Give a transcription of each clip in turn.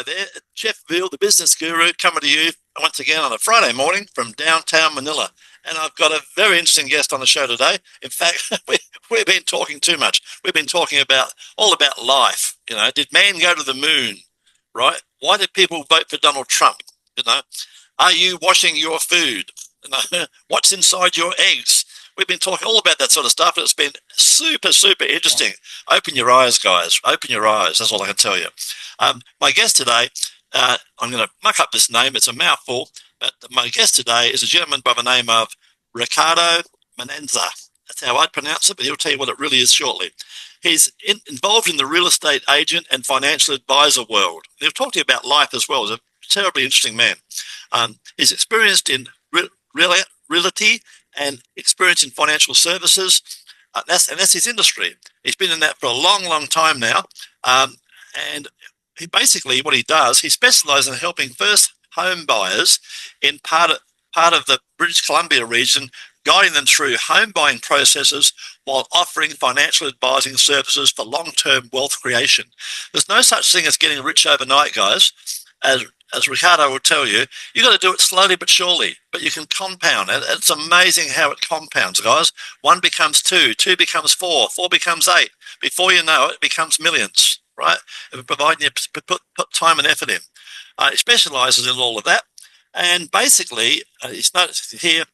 Hello there, Jeff Veale, the business guru, coming to you once again on a Friday morning from downtown Manila. And I've got a very interesting guest on the show today. In fact, we've been talking too much. We've been talking about all about life. You know, did man go to the moon? Right? Why did people vote for Donald Trump? You know, are you washing your food? You know, what's inside your eggs? We've been talking all about that sort of stuff. It's been super, super interesting. Open your eyes, guys. Open your eyes. That's all I can tell you. My guest today, I'm going to muck up this name. It's a mouthful. But my guest today is a gentleman by the name of Riccardo Menenza. That's how I'd pronounce it, but he'll tell you what it really is shortly. He's involved in the real estate agent and financial advisor world. He'll talk to you about life as well. He's a terribly interesting man. He's experienced in realty and experience in financial services. That's his industry. He's been in that for a long, long time now. And he basically, what he does, he specializes in helping first home buyers in part of the British Columbia region, guiding them through home buying processes while offering financial advising services for long-term wealth creation. There's no such thing as getting rich overnight, guys. As Riccardo will tell you, you've got to do it slowly but surely, but you can compound it. It's amazing how it compounds, guys. 1 becomes 2, 2 becomes 4, 4 becomes 8. Before you know it, it becomes millions, right? Providing you put time and effort in. He specializes in all of that. And basically, he's noticed here,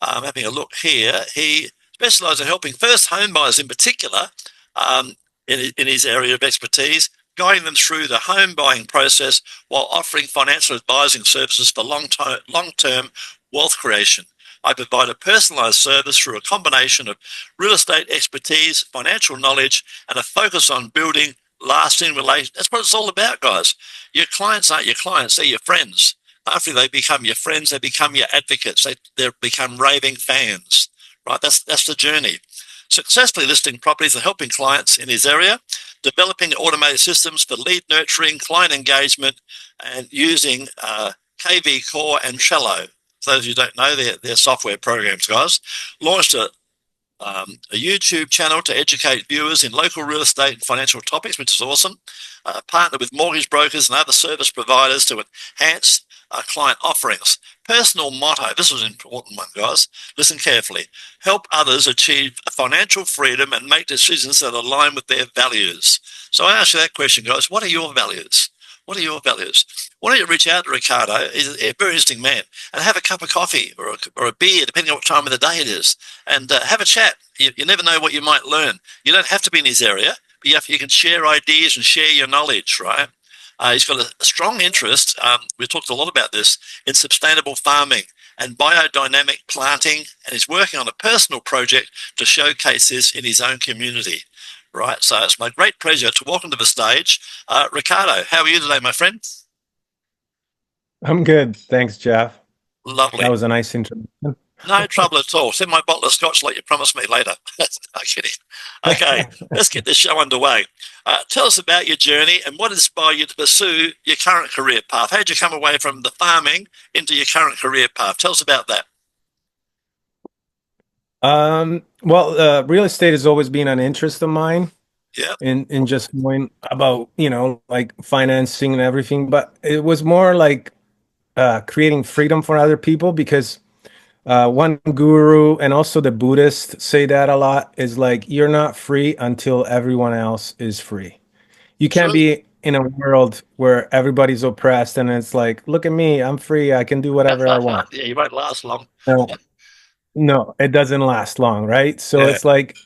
having a look here, he specializes in helping first home buyers in particular in his area of expertise, guiding them through the home buying process while offering financial advising services for long-term wealth creation. I provide a personalized service through a combination of real estate expertise, financial knowledge, and a focus on building lasting relations. That's what it's all about, guys. Your clients aren't your clients, they're your friends. After they become your friends, they become your advocates. They become raving fans, right? That's the journey. Successfully listing properties and helping clients in his area, developing automated systems for lead nurturing, client engagement, and using KV Core and Trello. For those of you who don't know, they're software programs, guys. Launched a YouTube channel to educate viewers in local real estate and financial topics, which is awesome. Partnered with mortgage brokers and other service providers to enhance client offerings. Personal motto, this is an important one, guys. Listen carefully. Help others achieve financial freedom and make decisions that align with their values. So I ask you that question, guys. What are your values? What are your values? Why don't you reach out to Riccardo? He's a very interesting man, and have a cup of coffee or a beer, depending on what time of the day it is, and have a chat. You never know what you might learn. You don't have to be in his area, but you can share ideas and share your knowledge, right? He's got a strong interest, we talked a lot about this, in sustainable farming and biodynamic planting, and he's working on a personal project to showcase this in his own community, right? So it's my great pleasure to welcome to the stage Riccardo. How are you today, my friend? I'm good. Thanks, Jeff. Lovely. That was a nice introduction. No trouble at all. Send my bottle of scotch like you promised me later. No kidding. Okay, let's get this show underway. Tell us about your journey and what inspired you to pursue your current career path. How did you come away from the farming into your current career path? Tell us about that. Well, real estate has always been an interest of mine. Yeah. In just knowing about, like financing and everything, but it was more like creating freedom for other people because one guru and also the Buddhists say that a lot is like you're not free until everyone else is free. You can't True. be in a world where everybody's oppressed and it's like, look at me, I'm free, I can do whatever I want. Yeah, you won't last long. No, no, it doesn't last long, right? So Yeah, it's like,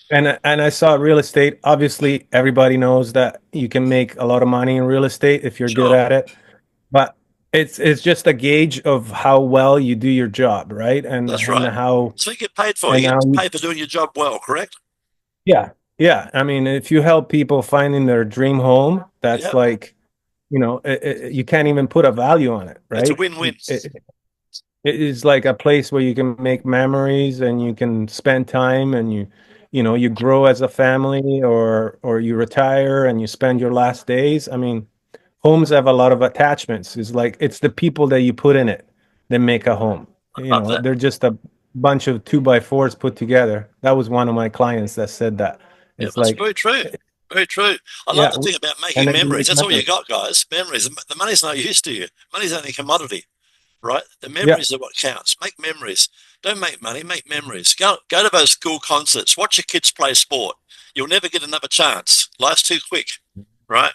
and I saw real estate. Obviously, everybody knows that you can make a lot of money in real estate if you're good sure. at it, but it's just a gauge of how well you do your job, right? That's And right. how So you get paid for it. and You how get you, paid for doing your job well, correct? yeah, yeah. I mean, if you help people finding their dream home, that's Yeah, like, you can't even put a value on it, it's a right? win-win. It is like a place where you can make memories and you can spend time and you grow as a family or you retire and you spend your last days. I mean, homes have a lot of attachments. It's like it's the people that you put in it that make a home. Love that. They're just a bunch of 2x4s put together. That was one of my clients that said that. Yeah, It's that's like very true. Very true. I love Yeah, the thing about and making then you memories. make That's all you memories. got, guys. Memories. The money's no use to you. Money's only a commodity, right? The Yeah. memories are what counts. Make memories. Don't make money. Make memories. Go to those school concerts. Watch your kids play sport. You'll never get another chance. Life's too quick, right?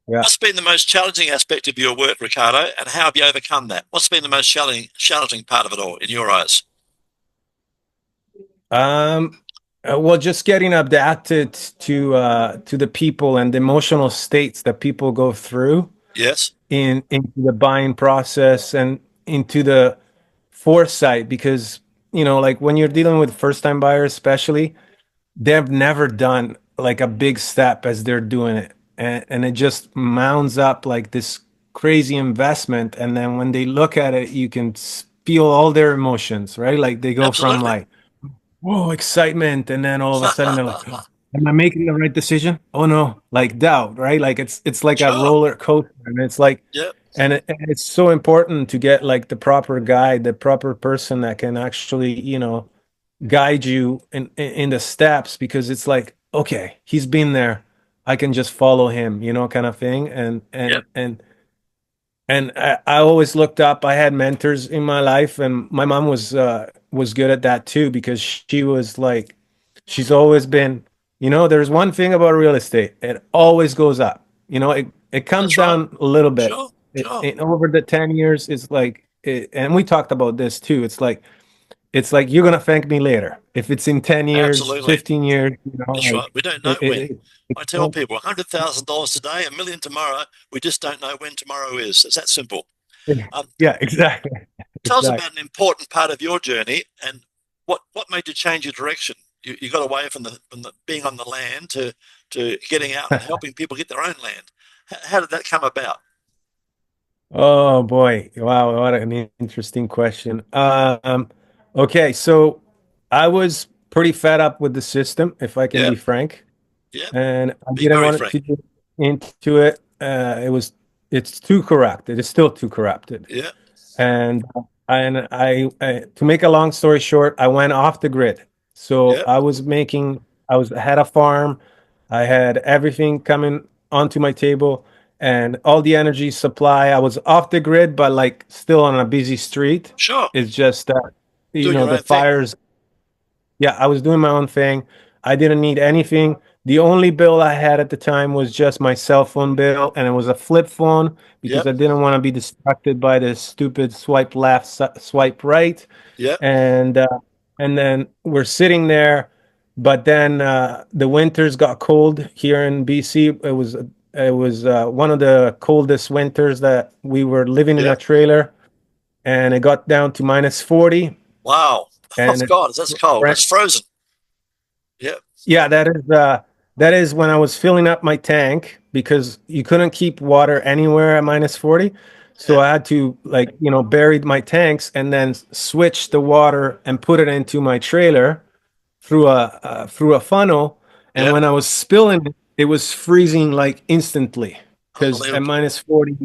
Yeah. What's been the most challenging aspect of your work, Riccardo, and how have you overcome that? What's been the most challenging part of it all in your eyes? Um, well, just getting adapted to the people and the emotional states that people go through Yes, into the buying process and into the foresight, because like when you're dealing with first time buyers, especially, they've never done like a big step as they're doing it, and it just mounds up like this crazy investment, and then when they look at it, you can feel all their emotions, right? Like they go from absolutely. like, whoa, excitement, and then all of a sudden they're like, am I making the right decision? Oh no, like doubt, right? Like it's like a Sure. roller coaster, and it's like, Yep. and it's so important to get like the proper guide, the proper person that can actually, guide you in the steps, because it's like, okay, he's been there, I can just follow him, kind of thing. Yep. And I always looked up. I had mentors in my life, and my mom was good at that too, because she was like, she's always been, there's one thing about real estate, it always goes up. It comes That's right. down a little bit. Sure. Sure. Over the 10 years, it's like, and we talked about this too. It's like you're gonna thank me later if it's in 10 years, Absolutely. 15 years, That's right. like We don't know it, when. it, it, I tell it, people $100,000 today, 1 million tomorrow. We just don't know when tomorrow is. It's that simple. Um, yeah, exactly. Tell us Exactly. about an important part of your journey and what made you change your direction. You got away from the being on the land to getting out and helping people get their own land. How did that come about? Oh boy. Wow, what an interesting question. Okay, so I was pretty fed up with the system, if I can Yeah, be frank, yeah. and I Be didn't very want it frank. to get into it. It's too corrupted. It's still too corrupted. Yeah, And to make a long story short, I went off the grid. So yeah, I had a farm, I had everything coming onto my table, and all the energy supply. I was off the grid, but like still on a busy street. sure. It's just that, Doing your the own thing. fires. Yeah, I was doing my own thing. I didn't need anything. The only bill I had at the time was just my cell phone bill, and it was a flip phone because Yep, I didn't want to be distracted by this stupid swipe left, swipe right. yep, And and then we're sitting there, but then the winters got cold here in BC. It was one of the coldest winters that we were living in a yep. trailer, and it got down to minus 40, Wow. Oh and it, God, that's cold. That's frozen. Yep, yeah, that is when I was filling up my tank, because you couldn't keep water anywhere at minus 40. So yeah, I had to, like, bury my tanks and then switch the water and put it into my trailer through a funnel. And yep. when I was spilling it, it was freezing like instantly, because at Unbelievable. minus 40,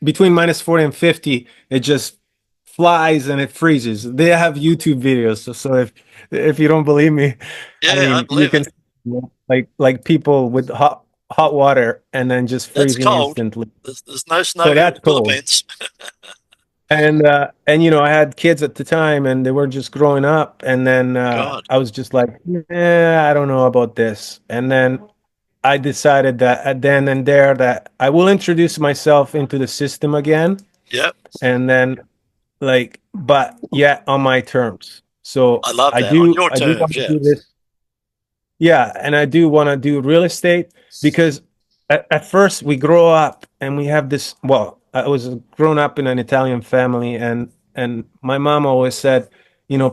between minus 40 and 50, it just flies and it freezes. They have YouTube videos. So if you don't believe me, I Yeah, I mean, you believe can it. see, like people with hot water and then just That's freezing cold. instantly. There's no snow So here in the that's cold. Philippines. And I had kids at the time, and they were just growing up, and then God. I was just like, I don't know about this. And then I decided that then and there that I will introduce myself into the system again, Yep. and then, like, but yet on my terms. So I love I that. On do your I do want terms, to yeah. do this. Yeah, and I do want to do real estate, because at first we grow up and we have this. Well, I was grown up in an Italian family, and my mom always said,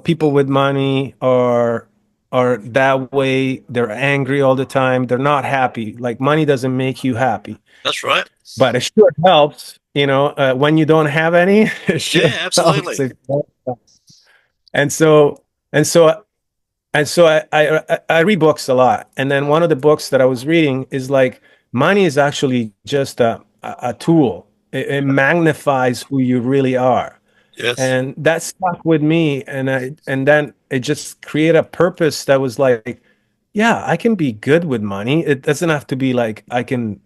people with money are that way. They're angry all the time. They're not happy. Like, money doesn't make you happy, That's right. but it sure helps. When you don't have any, it sure Yeah, helps. absolutely. And so and so I read books a lot, and then one of the books that I was reading is like, money is actually just a tool. It magnifies who you really are, Yes. and that stuck with me. And then it just created a purpose that was like, yeah, I can be good with money. It doesn't have to be like I can,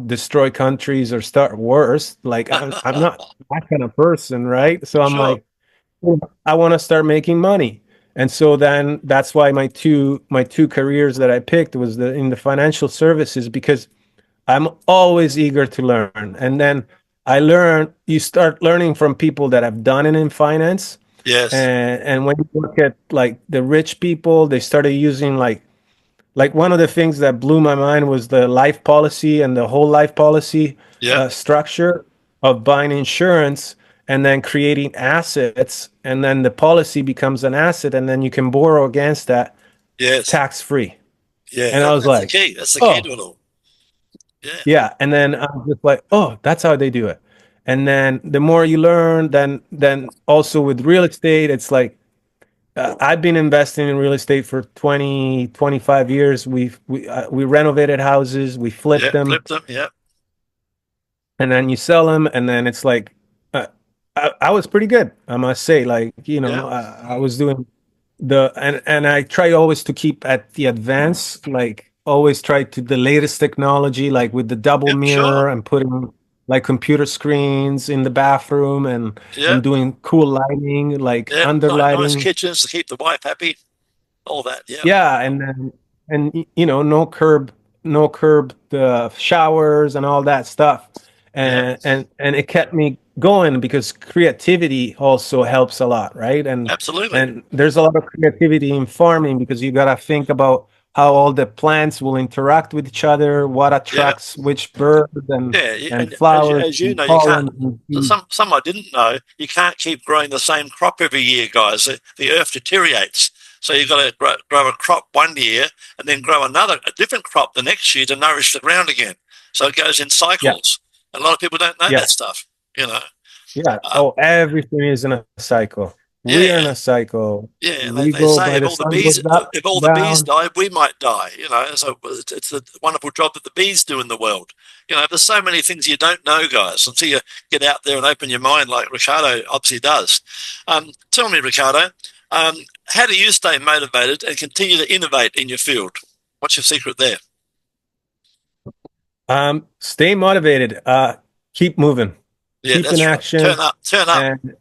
destroy countries or start wars. Like I'm not that kind of person, right? So I'm Sure. like, well, I want to start making money. And so then that's why my two careers that I picked was in the financial services because I'm always eager to learn. And then you start learning from people that have done it in finance. Yes. And when you look at like the rich people, they started using like one of the things that blew my mind was the life policy and the whole life policy Yep. structure of buying insurance and then creating assets, and then the policy becomes an asset, and then you can borrow against that Yes. tax free. Yeah. And I was That's the like, key. That's the key oh, to it all. Yeah. yeah. And then I was just like, oh, that's how they do it. And then the more you learn, then also with real estate, it's like I've been investing in real estate for 20, 25 years. We renovated houses, we flipped Yep. them, Flip them. Yep. and then you sell them, and then it's like uh, I was pretty good, I must say. Like, Yep. I was doing and I try always to keep at the advance, like always try to the latest technology, like with the double Yep. Sure. mirror and putting like computer screens in the bathroom and Yep. doing cool lighting, like Yep. under Nice lighting. kitchens to keep the wife happy. All that. Yep. Yeah, no curb the showers and all that stuff. Yep. And it kept me going because creativity also helps a lot, right? And Absolutely. and there's a lot of creativity in farming because you got to think about how all the plants will interact with each other, what Yeah. attracts which birds Yeah. and And as, flowers as you and know, you can't. pollen and seeds. Some I didn't know. You can't keep growing the same crop every year, guys. The earth deteriorates. So you've got to grow a crop one year and then grow a different crop the next year to nourish the ground again. So it goes in Yeah, cycles. A lot of people don't know yeah. that stuff. You know. Yeah. Um, Oh, everything is in a cycle. We are in yeah. a cycle. Yeah, We they go say by the sun goes up, if all the bees down. die, we might die. You know, so it's a wonderful job that the bees do in the world. You know, there's so many things you don't know, guys, until you get out there and open your mind, like Riccardo obviously does. Tell me, Riccardo, how do you stay motivated and continue to innovate in your field? What's your secret there? Stay motivated. Keep moving. Yeah, Keep in that's right. action. Turn up. And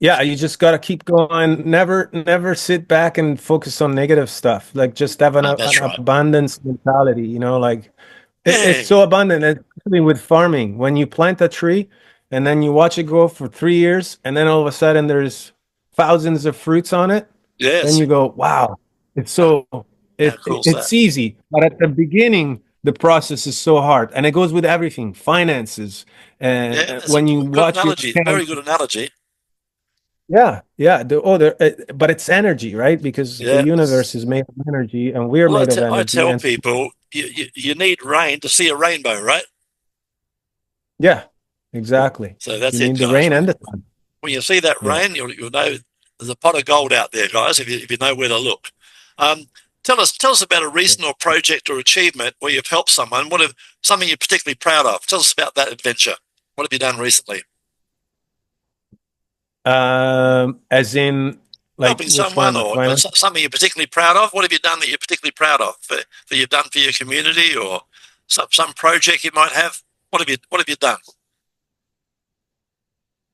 yeah, you just got to keep going. Never sit back and focus on negative stuff. Like just have Oh, an that's right. abundance mentality, like it's Yeah, so abundant, especially with farming. When you plant a tree and then you watch it grow for 3 years, and then all of a sudden there's thousands of fruits on it, then yes. you go, wow, it's How, so how cool is that? it's easy. But at the beginning, the process is so hard. And it goes with everything, finances. And Yeah, that's a when you good watch your analogy. account, Very good analogy. yeah, yeah. But it's energy, right? Because the Yeah. universe is made of energy and we're Well, made of I energy. tell And people you need rain to see a rainbow, right? yeah, exactly. So that's You it, need the guys. rain and the sun. When you see that Yeah. rain, you'll know there's a pot of gold out there, guys. If you know where to look. Um, tell us about a recent or project or achievement where you've helped someone. Something you're particularly proud of? Tell us about that adventure. What have you done recently? As in, like, Helping which someone, one? or Finance? something you're particularly proud of? What have you done that you're particularly proud of that you've done for your community, or some project you might have? What have you done?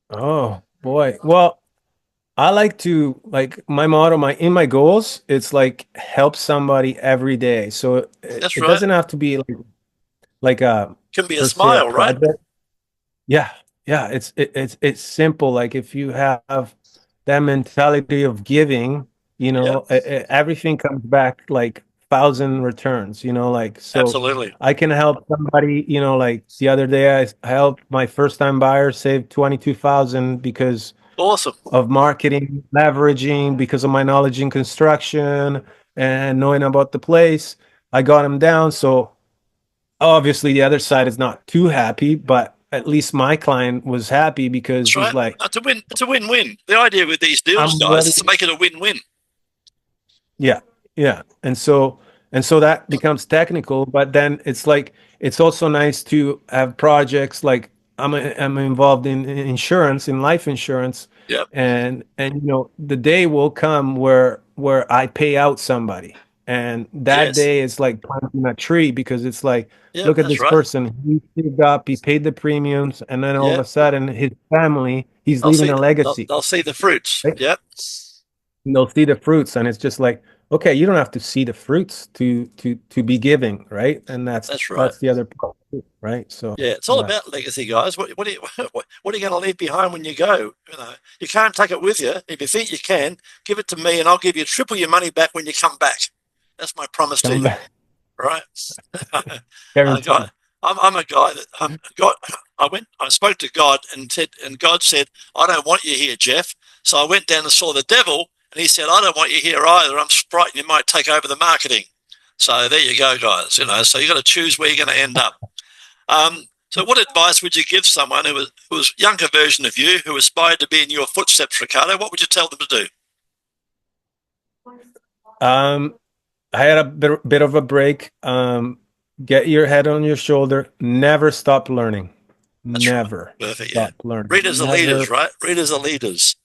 Oh boy. Well, I like to like my motto, my goals, it's like help somebody every day. So That's it right. doesn't have to be like a Can be a per se a smile, right? project. Yeah, yeah, it's simple. Like if you have that mentality of giving, Yep, everything comes back like thousand returns, like so absolutely. I can help somebody, like the other day I helped my first time buyer save 22,000 because Awesome. of marketing, leveraging, because of my knowledge in construction and knowing about the place. I got him down. So obviously the other side is not too happy, but at least my client was happy because That's he's right. like, It's a win. It's a win-win. The idea with these deals, I'm guys, ready. is to make it a win-win. Yeah, yeah. And so that becomes technical, but then it's like it's also nice to have projects like I'm involved in insurance, in life insurance, Yep. and the day will come where I pay out somebody. And that Yes. day is like planting a tree because it's like, Yep. look at That's this right. person. He saved up, he paid the premiums, and then all of Yeah. a sudden his family, he's They'll leaving see. a They'll, legacy, they'll see the fruits. right? Yep. And they'll see the fruits, and it's just like, okay, you don't have to see the fruits to be giving, right? And That's right. that's the other part, right? So Yeah, it's all yeah, about legacy, guys. What are you what are you going to leave behind when you go? You can't take it with you. If you think you can, give it to me, and I'll give you triple your money back when you come back. That's my promise to come you, back, right? guaranteed. God, I'm a guy that God. I spoke to God and said, and God said, I don't want you here, Jeff. So I went down and saw the devil, and he said, I don't want you here either. I'm frightened you might take over the marketing. So there you go, guys. So you got to choose where you're going to end up. So what advice would you give someone who was a younger version of you, who aspired to be in your footsteps, Riccardo? What would you tell them to do? Um, I had a bit of a break. Get your head on your shoulder. Never stop learning. That's right. Never Perfect. Yeah. stop learning. Readers are leaders, Never. right? Readers are leaders.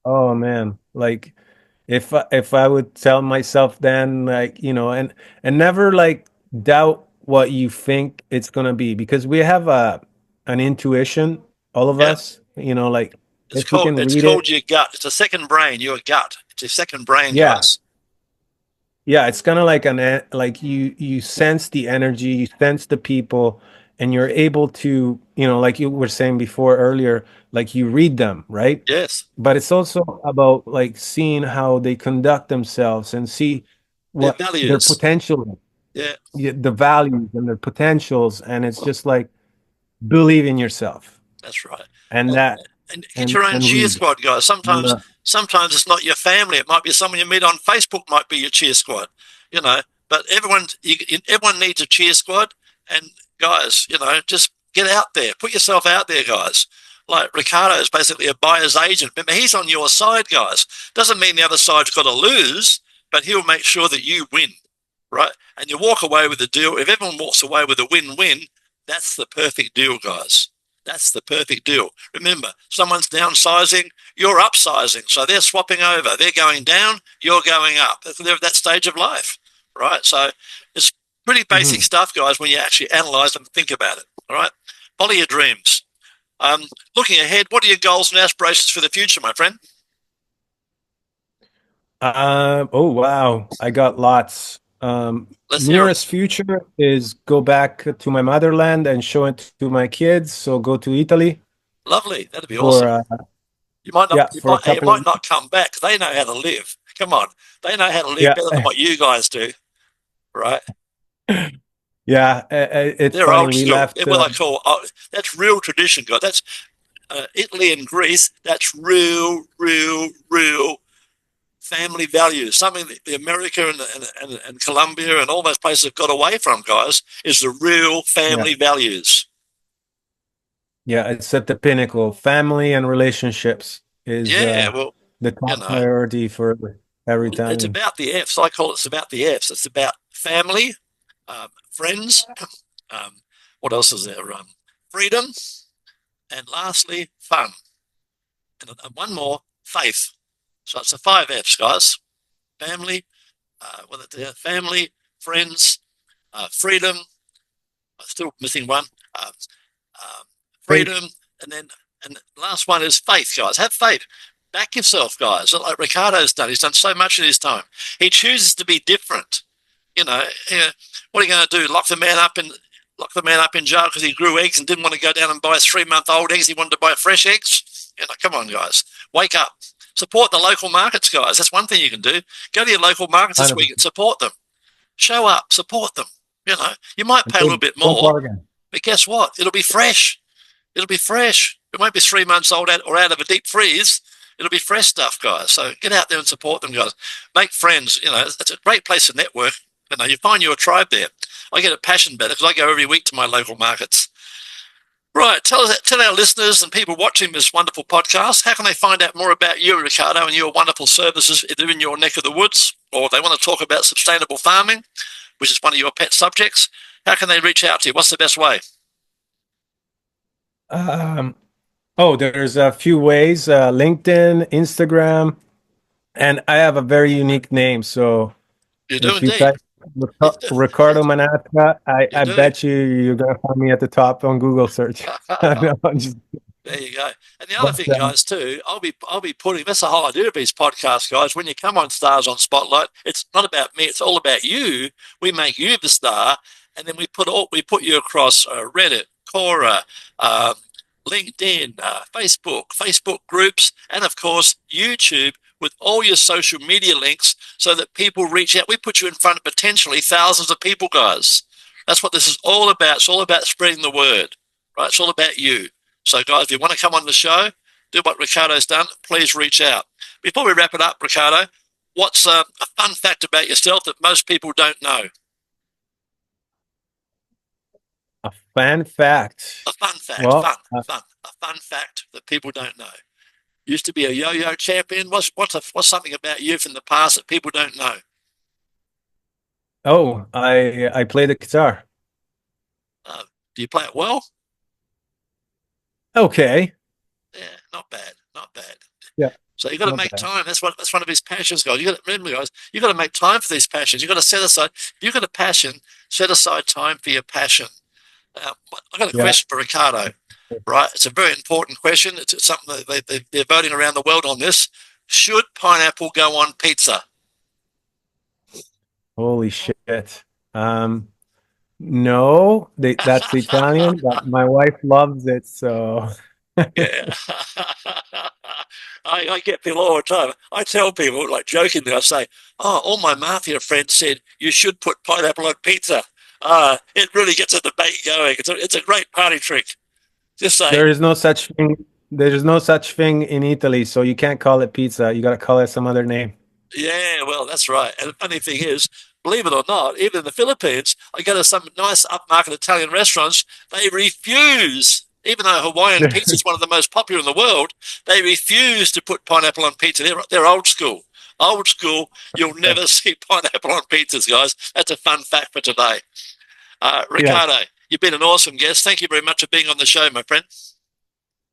Oh man, like if I would tell myself then, like, and never like doubt what you think it's gonna be, because we have a an intuition, all of Yeah. us, like It's if we called can it's read called it, your gut. It's a second brain. Your gut. It's a second brain, yeah. guys. Yeah, it's kind of like like you sense the energy, you sense the people, and you're able to, like you were saying before earlier, like you read them, right? Yes. But it's also about like seeing how they conduct themselves and see Their what their values. potential, Yeah. the values and their potentials, and it's just like believe in yourself That's right. and And, that and get your own and cheer read. squad, guys. And, Sometimes it's not your family. It might be someone you meet on Facebook. Might be your cheer squad. You know, but everyone needs a cheer squad. And guys, just get out there. Put yourself out there, guys. Like Riccardo is basically a buyer's agent. Remember, he's on your side, guys. Doesn't mean the other side's got to lose, but he'll make sure that you win, right? And you walk away with a deal. If everyone walks away with a win-win, that's the perfect deal, guys. That's the perfect deal. Remember, someone's downsizing, you're upsizing. So they're swapping over. They're going down, you're going up. They're at that stage of life, right? So it's pretty basic Mhm. stuff, guys, when you actually analyze and think about it, all right? Follow your dreams. Looking ahead, what are your goals and aspirations for the future, my friend? Oh wow, I got lots. Let's hear them. Nearest future is go back to my motherland and show it to my kids. So go to Italy Lovely. That'd be for awesome. You might not. yeah, for a You couple of might not come back. They know how to live. Come on, they know how to live yeah, better than what you guys do, right? yeah. It's They're funny. old We school. left. What I call that's real tradition, guys. That's Italy and Greece. That's real family values. Something that the America and Colombia and all those places have got away from, guys, is the real Yeah, family values. yeah. It's at the pinnacle. Family and relationships is Yeah, well, the you top know, priority for every it's Italian. about the F's. I call it's about the F's. It's about family, friends. Um, what else is there? Freedom, and lastly, fun. And one more, faith. So it's the five F's, guys. Family, family, friends, freedom. I'm still missing one. Uh, um, Faith. freedom, and the last one is faith, guys. Have faith. Back yourself, guys. Like Riccardo's done. He's done so much in his time. He chooses to be different. You know, what are you going to do? Lock the man up in jail because he grew eggs and didn't want to go down and buy 3-month-old eggs. He wanted to buy fresh eggs. Come on, guys, wake up. Support the local markets, guys. That's one thing you can do. Go to your local markets this week and support them. Show up, support them. You might pay a little bit Don't more, bargain. but guess what? It'll be fresh. It'll be fresh. It won't be 3 months old or out of a deep freeze. It'll be fresh stuff, guys. So get out there and support them, guys. Make friends. It's a great place to network. You find you a tribe there. I get a passion better because I go every week to my local markets. Right. Tell our listeners and people watching this wonderful podcast, how can they find out more about you, Riccardo, and your wonderful services if they're in your neck of the woods, or they want to talk about sustainable farming, which is one of your pet subjects? How can they reach out to you? What's the best way? Um, oh, there's a few ways, LinkedIn, Instagram, and I have a very unique name. So You do If you indeed. type Ricardo Manasca, You I do. bet you're gonna find me at the top on Google search. No, I'm just, There you go. And the other but, thing, guys, too, I'll be putting that's the whole idea of these podcasts, guys. When you come on Stars on Spotlight, it's not about me, it's all about you. We make you the star, and then we put you across Reddit, Quora, um, LinkedIn, Facebook groups, and of course YouTube with all your social media links so that people reach out. We put you in front of potentially thousands of people, guys. That's what this is all about. It's all about spreading the word, right? It's all about you. So, guys, if you want to come on the show, do what Riccardo's done, please reach out. Before we wrap it up, Riccardo, what's a fun fact about yourself that most people don't know? a fan fact. A fun fact, Well, a fun fact that people don't know. Used to be a yo-yo champion. What's something about you from the past that people don't know? I play the guitar. Uh, do you play it well? Okay. Yeah, not bad, not bad. Yeah, So you got to not make bad. time. That's one of his passions, guys. You got to remember, guys. You got to make time for these passions. You got to set aside. If you've got a passion, set aside time for your passion. I got a Yeah. question for Riccardo. Right, it's a very important question. It's something that they're voting around the world on this. Should pineapple go on pizza? Holy shit. No, that's the Italian, but my wife loves it, so Yeah. I get people all the time. I tell people, like jokingly, I say, "Oh, all my mafia friends said you should put pineapple on pizza. It really gets a debate going. It's a great party trick." Just there saying. is no such thing. There is no such thing in Italy, so you can't call it pizza. You got to call it some other name. Yeah, well, that's right. And the funny thing is, believe it or not, even in the Philippines, I go to some nice upmarket Italian restaurants, they refuse, even though Hawaiian pizza is one of the most popular in the world, they refuse to put pineapple on pizza. They're old school. Old school, you'll never see pineapple on pizzas, guys. That's a fun fact for today. Yeah. Riccardo, you've been an awesome guest. Thank you very much for being on the show, my friend.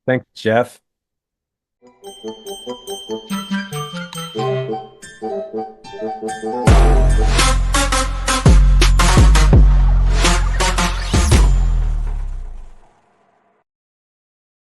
Thanks, Jeff.